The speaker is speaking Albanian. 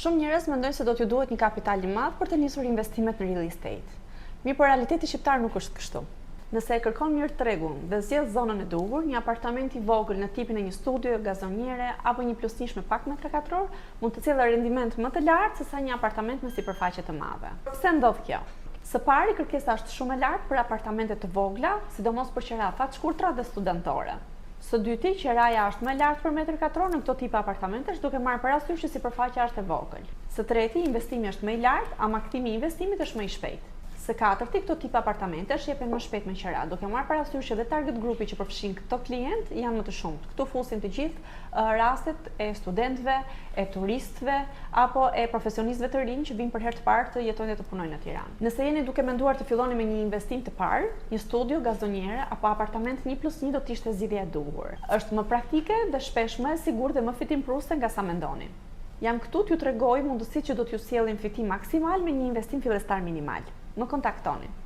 Shumë njerëz mendojnë se do t'ju duhet një kapital i madh për të nisur investimet në real estate. Mirë, por realiteti shqiptar nuk është kështu. Nëse e kërkon mirë tregun dhe zgjedh zonën e duhur, një apartament i vogël në tipin e një studio, gazoniere apo një plusnish me pak metra katror mund të sjellë rendiment më të lartë se sa një apartament me sipërfaqe të madhe. Pse ndodh kjo? Së pari, kërkesa është shumë e lartë për apartamente të vogla, sidomos për qirafa të shkurtra dhe studentore. Së dyti, qiraja është më lartë për metër katror në këto tipe apartamentesh, duke marrë parasysh që sipërfaqja është e vogël. Së treti, investimi është më i lartë, ama kthimi i investimit është më i shpejtë. Së katërti, këto tipe apartamentesh jepen më shpejt me qira, duke marrë parasysh që dhe target grupi që përfshin këto klient janë më të shumtë. Këtu fusin të gjithë rastet e studentëve, e turistëve apo e profesionistëve të rinj që vinë për herë të parë të jetojnë dhe të punojnë në Tiranë. Nëse jeni duke menduar të filloni me një investim të parë, një studio, gazoniere apo apartament 1+1 do të ishte zgjidhja e duhur. Është më praktike dhe shpesh më e sigurt dhe më fitimpruese nga sa mendoni. Jam këtu t'ju tregoj mundësitë që do t'ju sjellin fitim maksimal me një investim fillestar minimal. Më kontaktoni.